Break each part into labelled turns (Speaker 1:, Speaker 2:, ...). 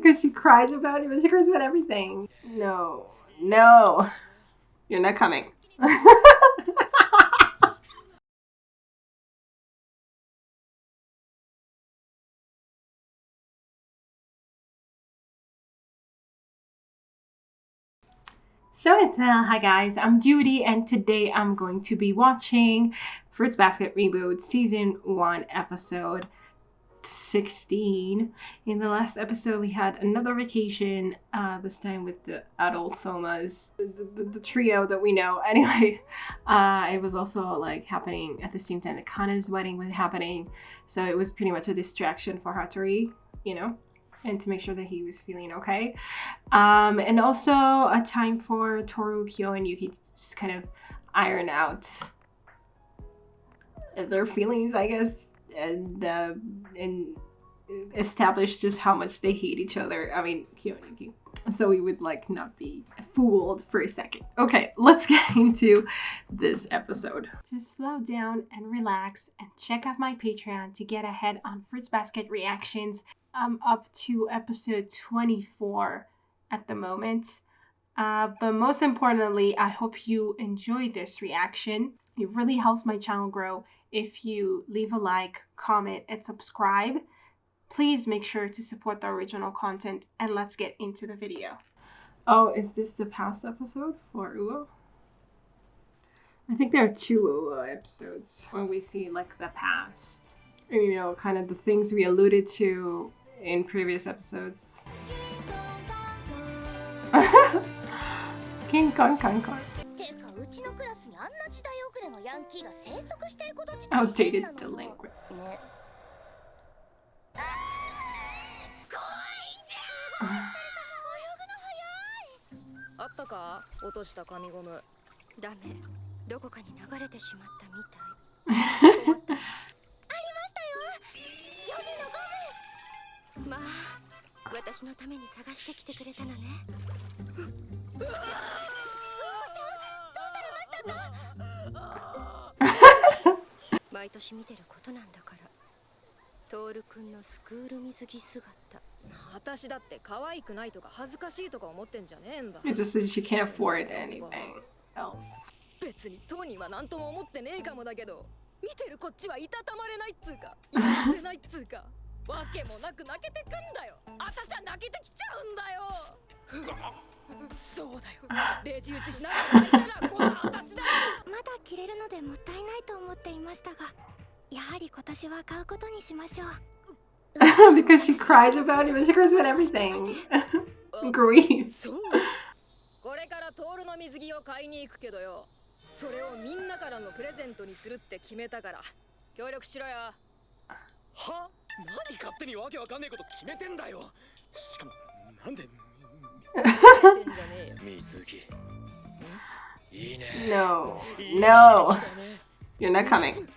Speaker 1: Because she cries about it, but she cries about everything. No, no, you're not coming. Show and tell. Hi guys, I'm Judy and today I'm going to be watching Fruits Basket Reboot Season 1 episode 16. In the last episode we had another vacation, this time with the adult sohmas, the trio that we know. Anyway, it was also like happening at the same time that Kana's wedding was happening, so it was pretty much a distraction for Hatori, you know, and to make sure that he was feeling okay. And also a time for Tooru, Kyou, and Yuki to just kind of iron out their feelings, I guess, and establish just how much they hate each other. I mean, Kyou and Yuki. So we would like not be fooled for a second. Okay, let's get into this episode. Just slow down and relax and check out my Patreon to get ahead on Fruits Basket reactions. I'm up to episode 24 at the moment. But most importantly, I hope you enjoy this reaction. It really helps my channel grow if you leave a like, comment, and subscribe. Please make sure to support the original content, and let's get into the video. Oh, is this the past episode for Uo? I think there are 2 Uo episodes when we see like the past. You know, kind of the things we alluded to in previous episodes. King Kong Kong Kong. Outdated delinquent. It's just that she can't afford anything else. Because she cries about it, but she cries about everything. Grief. No, no, you're not coming.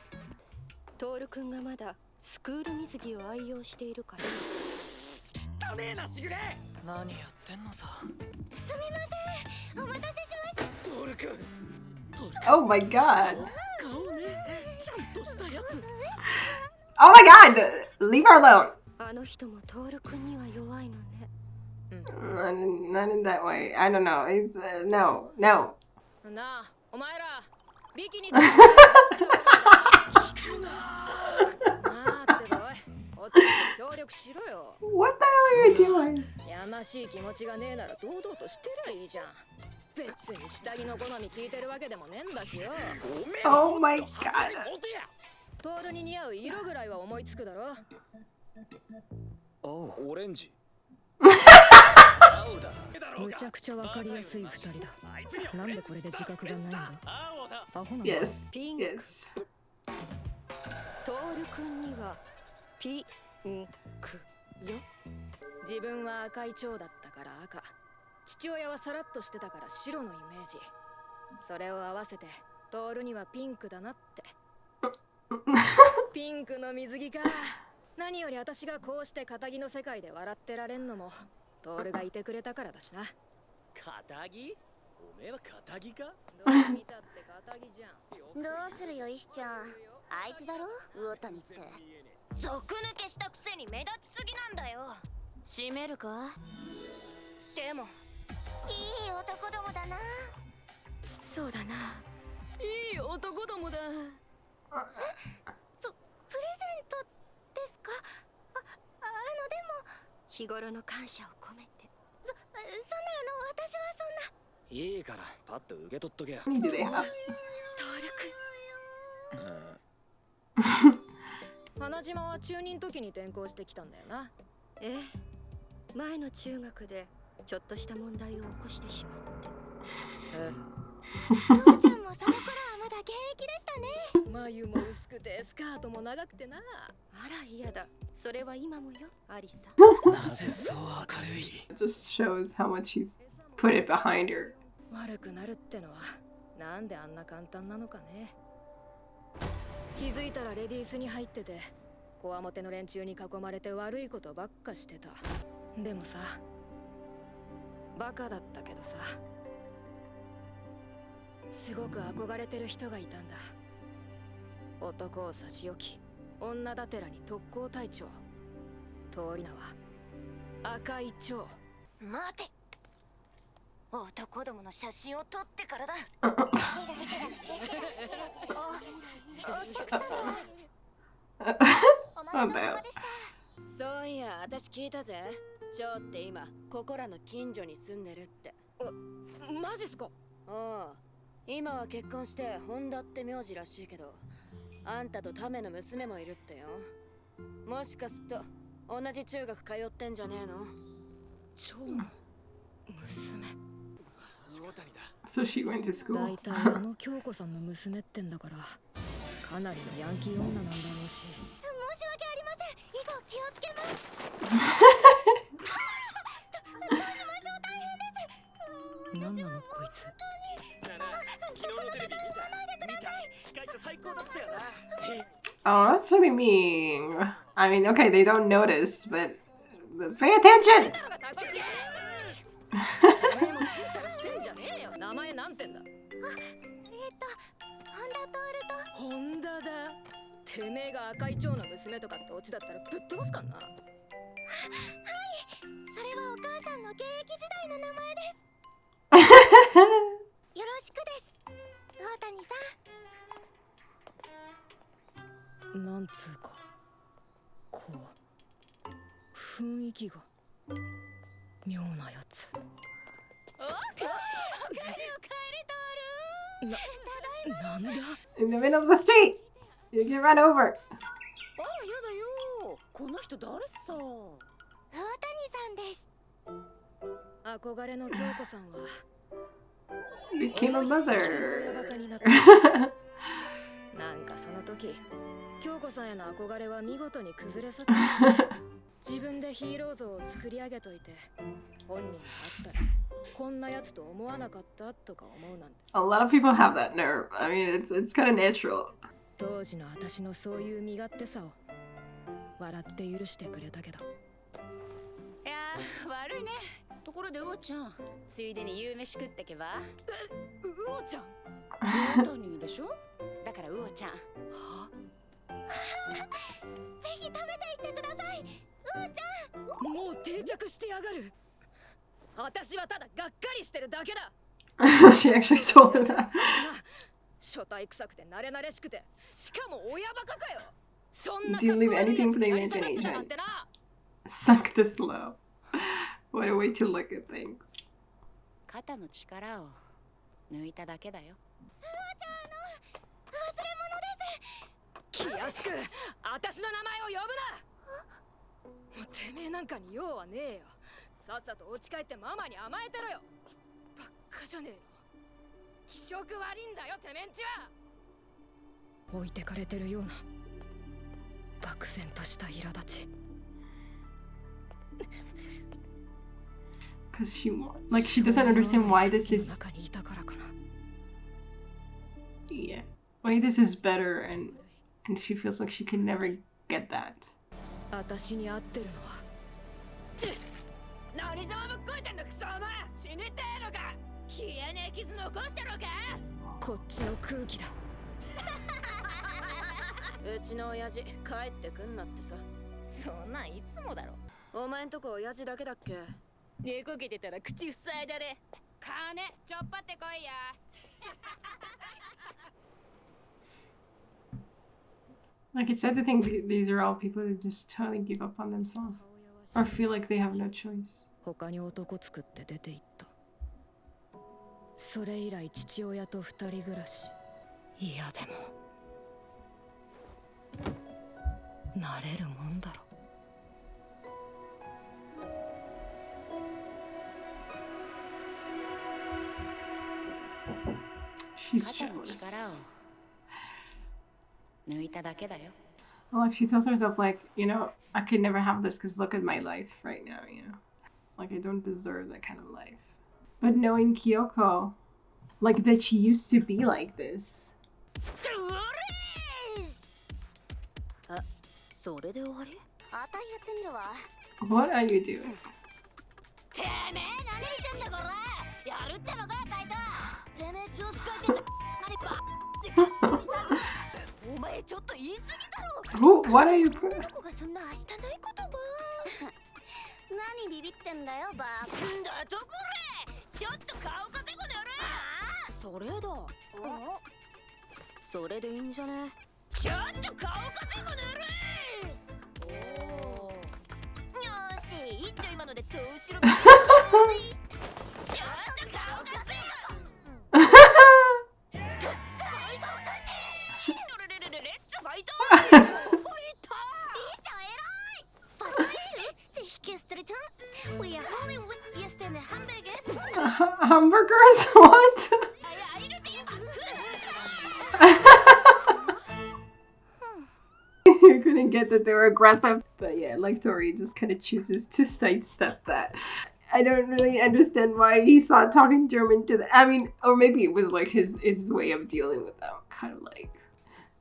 Speaker 1: Oh my god. Oh my god! Leave her alone. Not in that way. I don't know. It's no, no. What the hell are you doing? Oh my god. Oh, orange. Yes, yes.
Speaker 2: 閉めるか。でもいい男どもだな。そうだな。いい男どもだ。プレゼントですか。でも日頃の感謝を込めて。そんな私はそんな。いいからパッと受け取っとけよ。
Speaker 1: Do they have?
Speaker 2: 花島は中二時に転校してきたんだよな。ええ、前の中学でちょっとした問題を起こしてしまって。父ちゃんもその頃はまだ現役でしたね。眉も薄くてスカートも長くてな。あら嫌だ。それは今もよ、アリサ。
Speaker 3: なぜそう明るい。
Speaker 1: It just shows how much he's put it behind her.
Speaker 2: 悪くなるってのはなんであんな簡単なのかね。気づいたらレディースに入ってて、こわもての連中に囲まれて悪いことばっかしてた。でもさ、バカだったけどさ、すごく憧れてる人がいたんだ。男を差し置き、女だてらに特攻隊長。通り名は赤い蝶。待て、男どもの写真を撮ってからだ。お客様、お待ちどうさまでした。そういや、私聞いたぜ。蝶って今ここらの近所に住んでるって。マジっすか。ああ、今は結婚してホンダって名字らしいけど、あんたとタメの娘もいるってよ。もしかすっと同じ中学通ってんじゃねえの。蝶の娘。
Speaker 1: So she went to school.
Speaker 2: 大体京子さんの娘ってんだから、かなりのヤンキー女なんだろうし。申し訳ありません。以後気をつけます。どうしましょう、大変です。なんなのこいつ。そこの方を追わないでください。司会者最高だったよな。
Speaker 1: Oh, that's really mean. I mean, okay, they don't notice, but pay attention.
Speaker 2: 名前なんてんだ。ホンダだ。てめえが赤い蝶の娘とかってオチだったらぶっ飛ばすかんな。はい、それはお母さんの現役時代の名前です。よろしくです、大谷さん。なんつうか、こう雰囲気が妙なやつ。なんだ
Speaker 1: In the middle of the street, you get run over.
Speaker 2: あら、やだよ。この人誰さ。大谷さんです。憧れの京子さんは
Speaker 1: Became a mother.
Speaker 2: バカになった。なんかその時、京子さんへの憧れは見事に崩れ去った。自分でヒーロー像を作り上げといて、本人に会ったらこんなやつと思わなかったとか思うなんて。
Speaker 1: A lot of people have that nerve. I mean, it's kind of natural.
Speaker 2: 当時の私のそういう身勝手さを笑って許してくれたけど。いやー、悪いね。ところでウオちゃん、ついでに夕飯食ってけば。ウオちゃん大谷でしょ。だからウオちゃん。はぜひ食べていってください、ウオちゃん。もう定着してやがる。私はただがっかりしてるだけだ。
Speaker 1: She actually told him that.
Speaker 2: 初対臭くて慣れ慣れしくて、しかも親バカかよ。そんな
Speaker 1: Do you leave anything for the imagination? Sunk this low. What a way to look at things.
Speaker 2: 肩の力を抜いただけだよ。ウオちゃん、忘れ物です。気安く私の名前を呼ぶな。もうてめえなんかに用はねえよ。さっさと落ち帰ってママに甘えてろよ。ばっかじゃねえの。気色悪いんだよ、てめんちは。置いてかれてるような漠然とした苛立ち。
Speaker 1: Because she doesn't understand why this is. Yeah, why this is better, and she feels like she can never get that.
Speaker 2: 私に合ってるのは。何様ぶっこいてんのクソお前。死にてえのか。消えねえ傷残してろか。こっちの空気だ。うちの親父帰ってくんなってさ。そんなんいつもだろ。お前んとこ親父だけだっけ。寝こけてたら口塞いだれ。金ちょっぱってこいや。
Speaker 1: Like, it's sad to think these are all people that just totally give up on themselves or feel like they have no choice.
Speaker 2: 他に男作って出て行った。それ以来父親と二人暮らし。いやでも慣れるもんだろ。
Speaker 1: She's jealous.
Speaker 2: 抜いただけだよ。
Speaker 1: Well, she tells herself, like, you know, I could never have this because look at my life right now, you know? Like, I don't deserve that kind of life. But knowing Kyoko, like, that she used to be like this.
Speaker 2: あ、それで終わり？あたいやってみるわ。
Speaker 1: What are you doing?
Speaker 2: てめえ何見てんだこら。やるってのかタイト。てめえ調子こいて何ば。お前ちょっと言い過ぎだろ。
Speaker 1: What are you...
Speaker 2: こがそんな明日ない言葉。何ビビってんだよバー。だとこれ。ちょっと顔稼ぐのやる。それだ。それでいいんじゃね。ちょっと顔稼ぐのやる。よし、一丁今ので後ろ見て。ちょっと顔稼ぐ。
Speaker 1: Hamburgers? What? You couldn't get that they were aggressive. But yeah, like Tori just kind of chooses to sidestep that. I don't really understand why he thought talking German to the... I mean, or maybe it was like his way of dealing with them. Kind of like...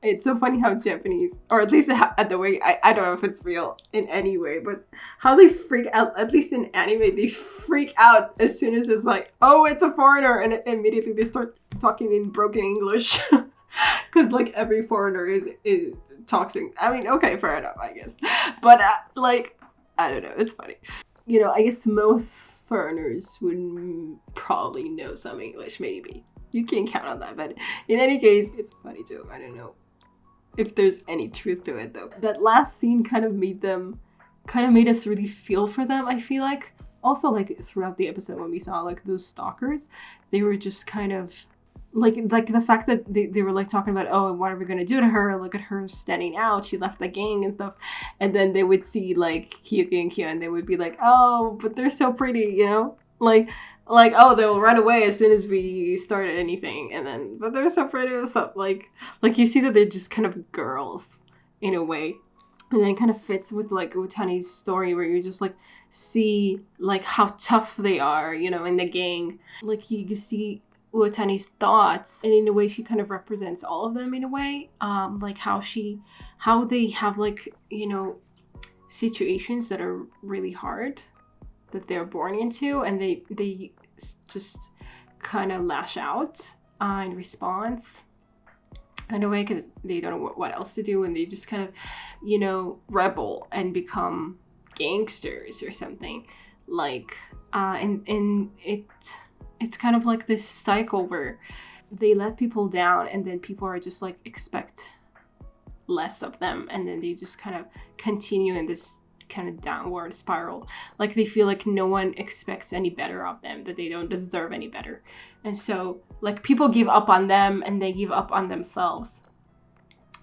Speaker 1: It's so funny how Japanese, or at least at the way, I don't know if it's real in any way, but how they freak out, at least in anime, they freak out as soon as it's like, oh, it's a foreigner, and immediately they start talking in broken English. Because like every foreigner is talking, I mean, okay, fair enough, I guess. But like, I don't know, it's funny. You know, I guess most foreigners would probably know some English, maybe. You can't count on that, but in any case, it's a funny joke, I don't know if there's any truth to it though. That last scene kind of made us really feel for them, I feel like. Also, like throughout the episode when we saw like those stalkers, they were just kind of like the fact that they were like talking about, oh, what are we gonna do to her? Look at her standing out, she left the gang and stuff. And then they would see like Hyuki and Kyou and they would be like, oh, but they're so pretty, you know? Like, oh, they'll run away as soon as we start anything, and then, but they're so pretty and stuff. Like you see that they're just kind of girls in a way, and then it kind of fits with like Utani's story where you just like see like how tough they are, you know, in the gang. Like you see Utani's thoughts, and in a way she kind of represents all of them in a way. Like how they have like, you know, situations that are really hard that they're born into, and they just kind of lash out in response in a way because they don't know what else to do, and they just kind of, you know, rebel and become gangsters or something like and it's kind of like this cycle where they let people down and then people are just like expect less of them, and then they just kind of continue in this kind of downward spiral. Like they feel like no one expects any better of them, that they don't deserve any better, and so like people give up on them and they give up on themselves,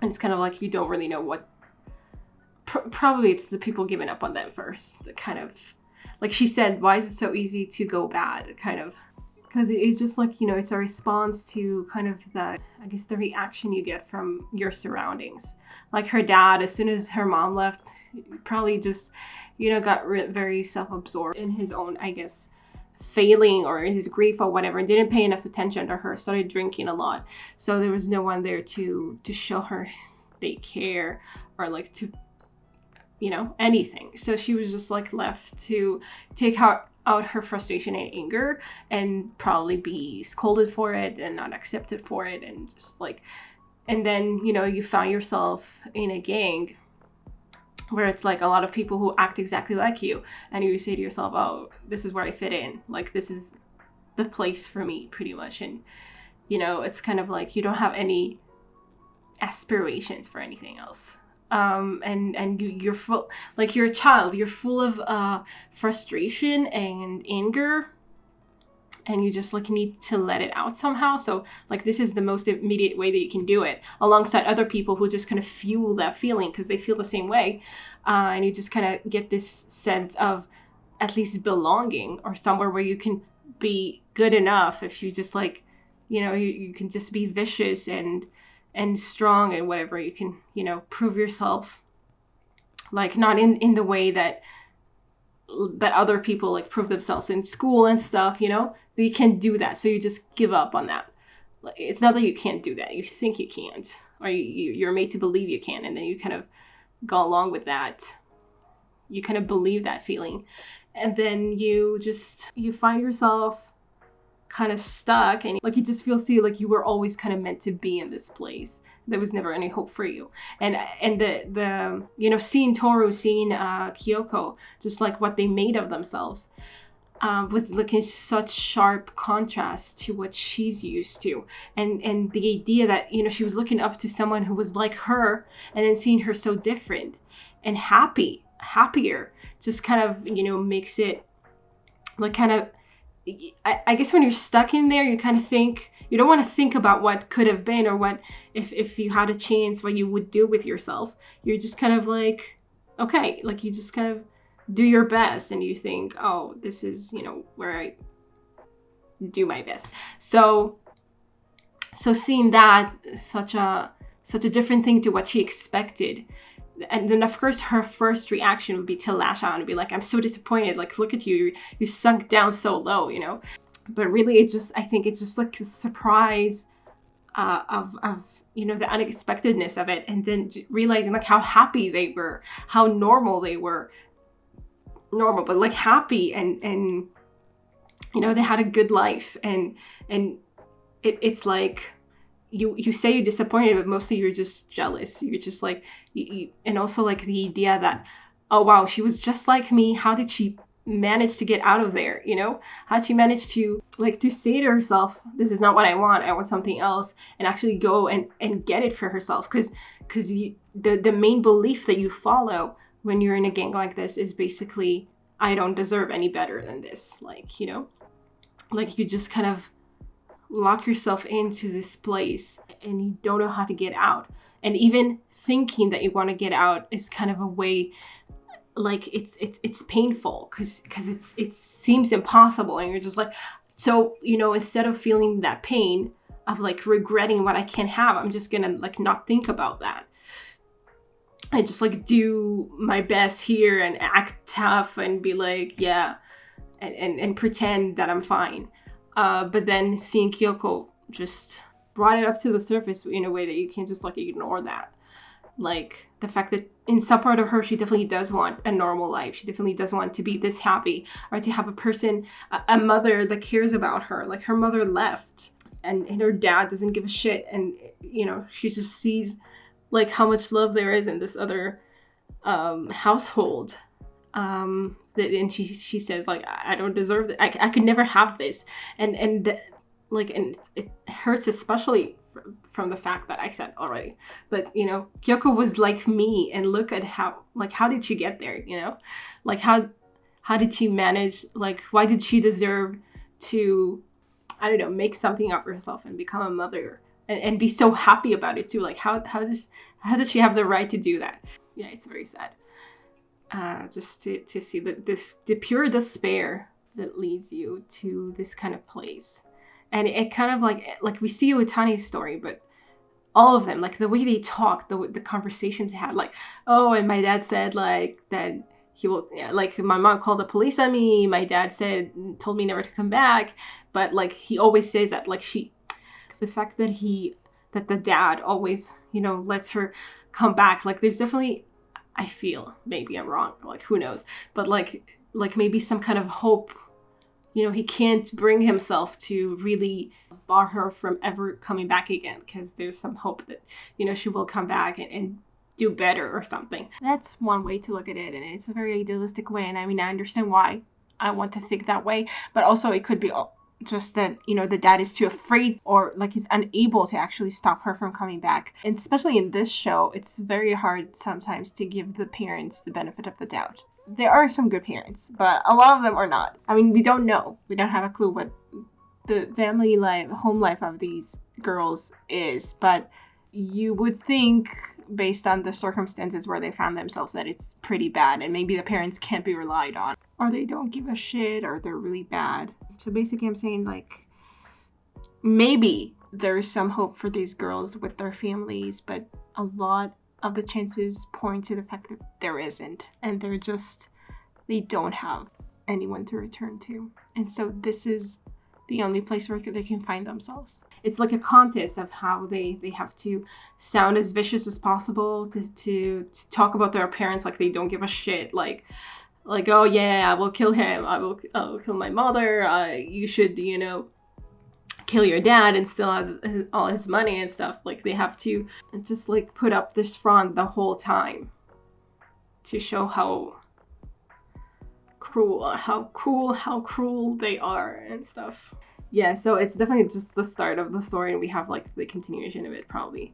Speaker 1: and it's kind of like you don't really know what probably it's the people giving up on them first, the kind of like she said, why is it so easy to go bad, kind of, because it's just like, you know, it's a response to kind of that, I guess, the reaction you get from your surroundings. Like her dad, as soon as her mom left, probably just, you know, got very self-absorbed in his own, I guess, failing or his grief or whatever, and didn't pay enough attention to her, started drinking a lot. So there was no one there to show her they care or like to, you know, anything. So she was just like left to take out her frustration and anger and probably be scolded for it and not accepted for it, and just like, and then, you know, you found yourself in a gang where it's like a lot of people who act exactly like you, and you say to yourself, oh, this is where I fit in, like this is the place for me, pretty much. And you know, it's kind of like you don't have any aspirations for anything else. And you're full, like you're a child, you're full of frustration and anger, and you just like need to let it out somehow. So like this is the most immediate way that you can do it, alongside other people who just kind of fuel that feeling because they feel the same way. And you just kind of get this sense of at least belonging, or somewhere where you can be good enough. If you just like, you know, you can just be vicious and strong and whatever, you can, you know, prove yourself, like not in the way that other people like prove themselves in school and stuff, you know. You can't do that, so you just give up on that. Like, it's not that you can't do that, you think you can't, or you're made to believe you can, and then you kind of go along with that. You kind of believe that feeling, and then you find yourself kind of stuck, and like it just feels to you like you were always kind of meant to be in this place. There was never any hope for you. And the you know, seeing Tooru, seeing Kyoko, just like what they made of themselves, was like in such sharp contrast to what she's used to. And the idea that, you know, she was looking up to someone who was like her, and then seeing her so different and happier, just kind of, you know, makes it like kind of, I guess when you're stuck in there, you kind of think, you don't want to think about what could have been, or what, if you had a chance, what you would do with yourself. You're just kind of like, okay, like you just kind of do your best, and you think, oh, this is, you know, where I do my best. So seeing that, such a different thing to what she expected. And then of course her first reaction would be to lash out and be like, I'm so disappointed, like look at you sunk down so low, you know. But really I think it's just like the surprise of you know, the unexpectedness of it, and then realizing like how happy they were, how normal they were, but like happy, and you know, they had a good life, and it's like you say you're disappointed, but mostly you're just jealous. You're just like, and also like the idea that, oh wow, she was just like me. How did she manage to get out of there? You know, how did she manage to like to say to herself, this is not what I want something else, and actually go and get it for herself? Because the main belief that you follow when you're in a gang like this is basically, I don't deserve any better than this. Like, you know, like you just kind of lock yourself into this place and you don't know how to get out. And even thinking that you want to get out is kind of a way, like it's painful because it seems impossible, and you're just like, so, you know, instead of feeling that pain of like regretting what I can't have, I'm just gonna like not think about that. I just like do my best here and act tough and be like, yeah, and pretend that I'm fine. But then seeing Kyoko just brought it up to the surface in a way that you can't just like ignore that. Like the fact that in some part of her, she definitely does want a normal life. She definitely does want to be this happy, or to have a person, a mother that cares about her. Like her mother left, and her dad doesn't give a shit. And, you know, she just sees like how much love there is in this other household. And she says like, I don't deserve it. I could never have this. And it hurts, especially from the fact that I said already, but you know, Kyoko was like me, and look at how did she get there, you know? Like how did she manage, like why did she deserve to, I don't know, make something of herself and become a mother and be so happy about it too? Like how does she have the right to do that? Yeah, it's very sad. Just to see the pure despair that leads you to this kind of place. And it kind of like we see Utani's story, but all of them, like the way they talk, the conversations they had, like, oh, and my dad said like that he will, yeah, like my mom called the police on me. My dad told me never to come back. But like he always says that, like the fact that the dad always, you know, lets her come back. Like there's definitely, I feel, maybe I'm wrong, like who knows, but like maybe some kind of hope. You know, he can't bring himself to really bar her from ever coming back again, because there's some hope that, you know, she will come back and do better or something. That's one way to look at it, and it's a very idealistic way, and I mean, I understand why I want to think that way, but also it could be just that, you know, the dad is too afraid, or like he's unable to actually stop her from coming back. And especially in this show, it's very hard sometimes to give the parents the benefit of the doubt. There are some good parents, but a lot of them are not. I mean, we don't know. We don't have a clue what the family life, home life of these girls is, but you would think, based on the circumstances where they found themselves, that it's pretty bad, and maybe the parents can't be relied on, or they don't give a shit, or they're really bad. So basically I'm saying, like, maybe there's some hope for these girls with their families, but a lot of the chances point to the fact that there isn't, and they don't have anyone to return to. And so this is the only place where they can find themselves. It's like a contest of how they have to sound as vicious as possible, to talk about their parents like they don't give a shit, like, oh yeah, I will kill him, I will kill my mother, you should, you know, kill your dad and still has all his money and stuff. Like, they have to just like put up this front the whole time to show how cruel they are and stuff. Yeah, so it's definitely just the start of the story, and we have like the continuation of it probably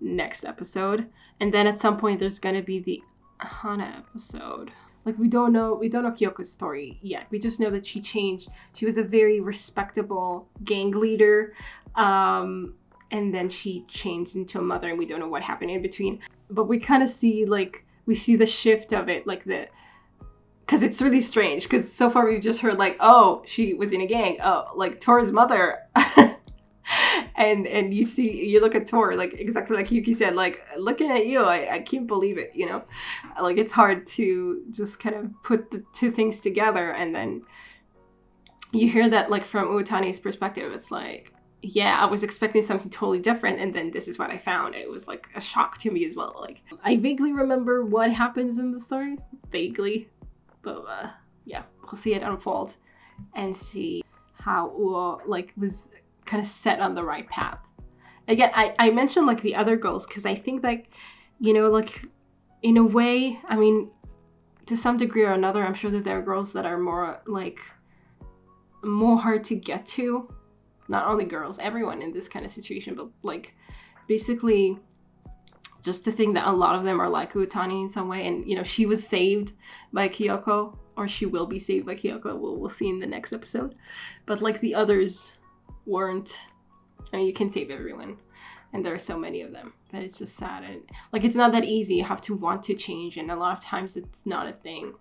Speaker 1: next episode. And then at some point there's gonna be the Hana episode. Like, we don't know Kyoko's story yet. We just know that she changed. She was a very respectable gang leader, and then she changed into a mother, and we don't know what happened in between. But we kind of see, like, we see the shift of it, like because it's really strange, because so far we've just heard, like, oh, she was in a gang, oh, like, Toru's mother. and you look at Toru, like, exactly like Yuki said, like, looking at you, I can't believe it, you know? Like, it's hard to just kind of put the two things together, and then you hear that, like, from Uotani's perspective, it's like, yeah, I was expecting something totally different, and then this is what I found. It was, like, a shock to me as well. Like, I vaguely remember what happens in the story, vaguely, but, yeah, we'll see it unfold and see how Uo, like, was kind of set on the right path. Again, I mentioned, like, the other girls, because I think, like, you know, like, in a way, I mean, to some degree or another, I'm sure that there are girls that are more hard to get to. Not only girls, everyone in this kind of situation, but, like, basically just to think that a lot of them are like Uotani in some way, and, you know, she was saved by Kyoko, or she will be saved by Kyoko, we'll see in the next episode, but, like, the others weren't. I mean, you can save everyone, and there are so many of them, but it's just sad, and, like, it's not that easy. You have to want to change, and a lot of times it's not a thing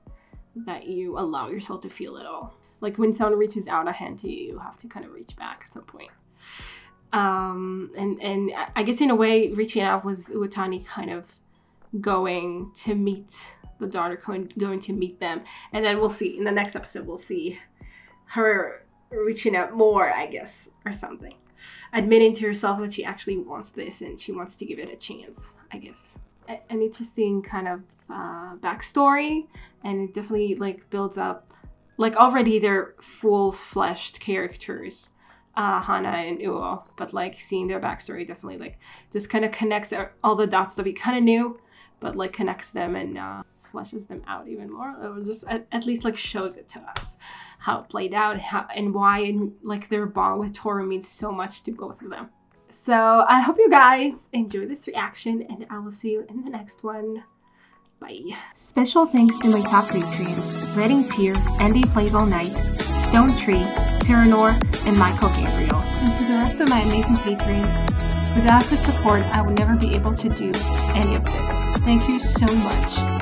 Speaker 1: that you allow yourself to feel at all. Like, when someone reaches out a hand to you, you have to kind of reach back at some point. And I guess in a way, reaching out was Uotani kind of going to meet the daughter, going to meet them. And then we'll see, in the next episode, we'll see her reaching out more, I guess, or something. Admitting to herself that she actually wants this and she wants to give it a chance, I guess. An interesting kind of backstory, and it definitely, like, builds up. Like, already they're full-fleshed characters, Hana and Uo, but, like, seeing their backstory definitely, like, just kind of connects all the dots that we kind of knew, but, like, connects them and fleshes them out even more. It just at least, like, shows it to us how it played out, and why, and, like, their bond with Toru means so much to both of them. So I hope you guys enjoy this reaction, and I will see you in the next one. Bye. Special thanks to my top patrons, Redding Tier, Andy Plays All Night, Stone Tree, Tyranor, and Michael Gabriel. And to the rest of my amazing patrons, without your support, I would never be able to do any of this. Thank you so much.